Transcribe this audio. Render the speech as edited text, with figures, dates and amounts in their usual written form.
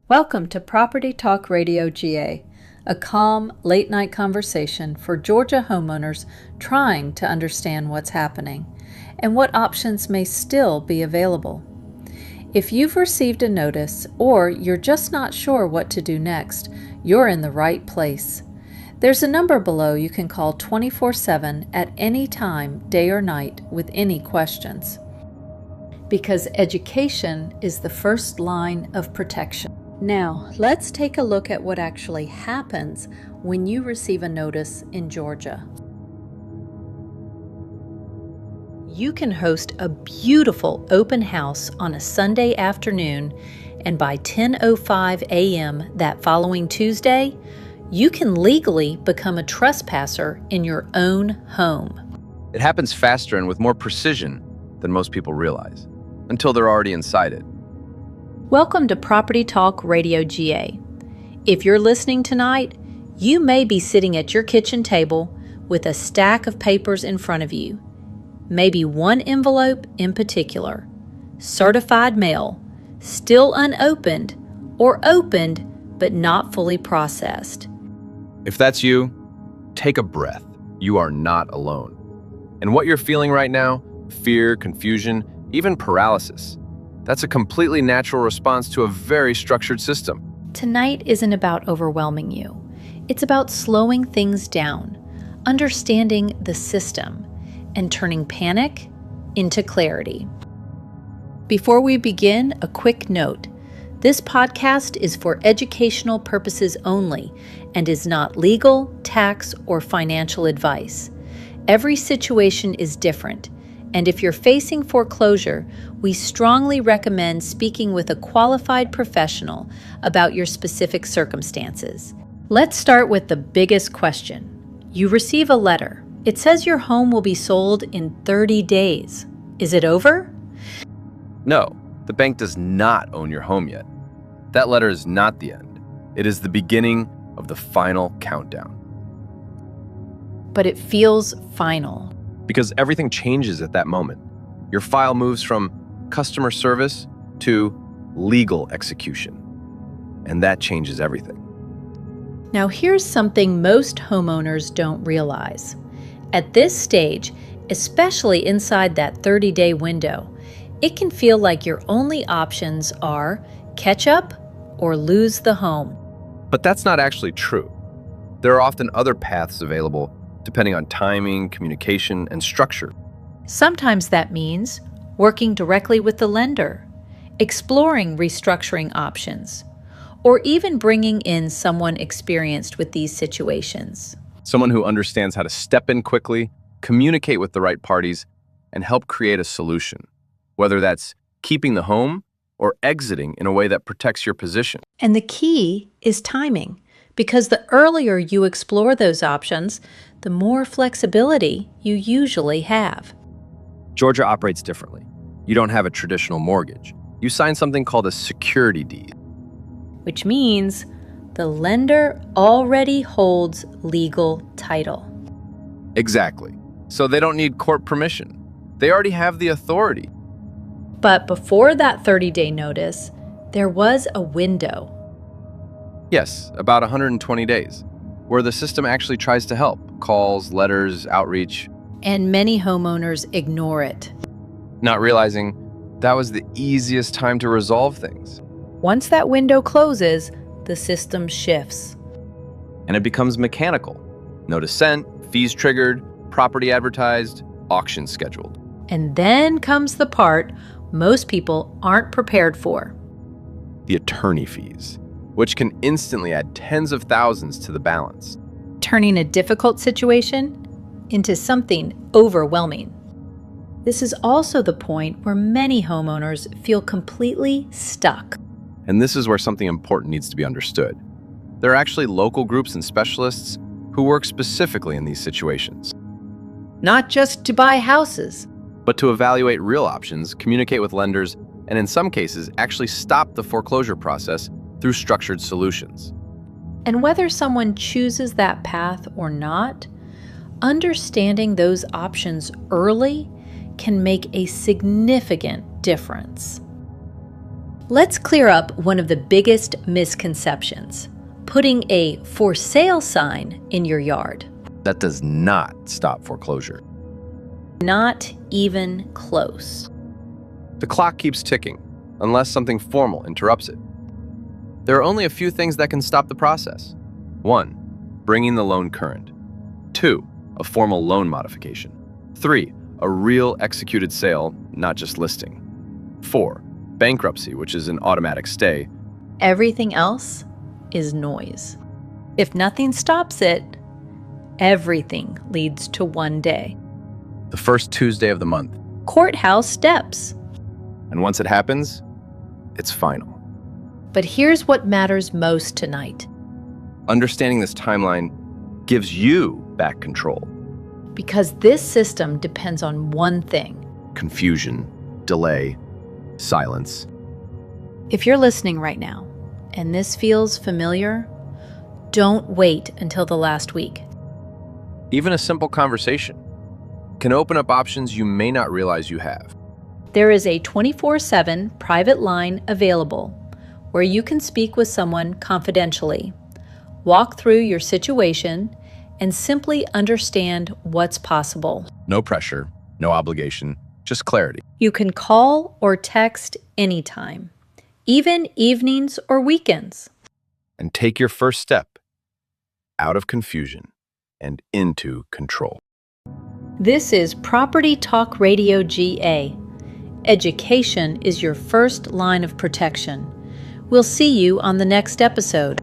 Welcome to Property Talk Radio GA, a calm, late-night conversation for Georgia homeowners trying to understand what's happening and what options may still be available. If you've received a notice or you're just not sure what to do next, you're in the right place. There's a number below you can call 24/7 at any time, day or night, with any questions. Because education is the first line of protection. Now, let's take a look at what actually happens when you receive a notice in Georgia. You can host a beautiful open house on a Sunday afternoon, and by 10:05 a.m. that following Tuesday, you can legally become a trespasser in your own home. It happens faster and with more precision than most people realize, until they're already inside it. Welcome to Property Talk Radio GA. If you're listening tonight, you may be sitting at your kitchen table with a stack of papers in front of you. Maybe one envelope in particular, certified mail, still unopened or opened but not fully processed. If that's you, take a breath. You are not alone. And what you're feeling right now, fear, confusion, even paralysis, that's a completely natural response to a very structured system. Tonight isn't about overwhelming you. It's about slowing things down, understanding the system, and turning panic into clarity. Before we begin, a quick note. This podcast is for educational purposes only and is not legal, tax, or financial advice. Every situation is different, and if you're facing foreclosure, we strongly recommend speaking with a qualified professional about your specific circumstances. Let's start with the biggest question. You receive a letter. It says your home will be sold in 30 days. Is it over? No, the bank does not own your home yet. That letter is not the end. It is the beginning of the final countdown. But it feels final. Because everything changes at that moment. Your file moves from customer service to legal execution. And that changes everything. Now here's something most homeowners don't realize. At this stage, especially inside that 30-day window, it can feel like your only options are catch up or lose the home. But that's not actually true. There are often other paths available depending on timing, communication, and structure. Sometimes that means working directly with the lender, exploring restructuring options, or even bringing in someone experienced with these situations. Someone who understands how to step in quickly, communicate with the right parties, and help create a solution, whether that's keeping the home or exiting in a way that protects your position. And the key is timing, because the earlier you explore those options, the more flexibility you usually have. Georgia operates differently. You don't have a traditional mortgage. You sign something called a security deed. Which means the lender already holds legal title. Exactly. So they don't need court permission. They already have the authority. But before that 30-day notice, there was a window. Yes, about 120 days, where the system actually tries to help. Calls, letters, outreach. And many homeowners ignore it. Not realizing that was the easiest time to resolve things. Once that window closes, the system shifts. And it becomes mechanical. Notice sent, fees triggered, property advertised, auction scheduled. And then comes the part most people aren't prepared for. The attorney fees, which can instantly add tens of thousands to the balance. Turning a difficult situation into something overwhelming. This is also the point where many homeowners feel completely stuck. And this is where something important needs to be understood. There are actually local groups and specialists who work specifically in these situations. Not just to buy houses, but to evaluate real options, communicate with lenders, and in some cases, actually stop the foreclosure process through structured solutions. And whether someone chooses that path or not, understanding those options early can make a significant difference. Let's clear up one of the biggest misconceptions: putting a for sale sign in your yard. That does not stop foreclosure. Not even close. The clock keeps ticking, unless something formal interrupts it. There are only a few things that can stop the process. 1. Bringing the loan current. 2. A formal loan modification. 3. A real executed sale, not just listing. 4. Bankruptcy, which is an automatic stay. Everything else is noise. If nothing stops it, everything leads to one day. The first Tuesday of the month. Courthouse steps. And once it happens, it's final. But here's what matters most tonight. Understanding this timeline gives you back control. Because this system depends on one thing: Confusion, delay, silence. If you're listening right now and this feels familiar, don't wait until the last week. Even a simple conversation can open up options you may not realize you have. There is a 24/7 private line available where you can speak with someone confidentially, walk through your situation, and simply understand what's possible. No pressure, no obligation, just clarity. You can call or text anytime, even evenings or weekends. And take your first step out of confusion and into control. This is Property Talk Radio GA. Education is your first line of protection. We'll see you on the next episode.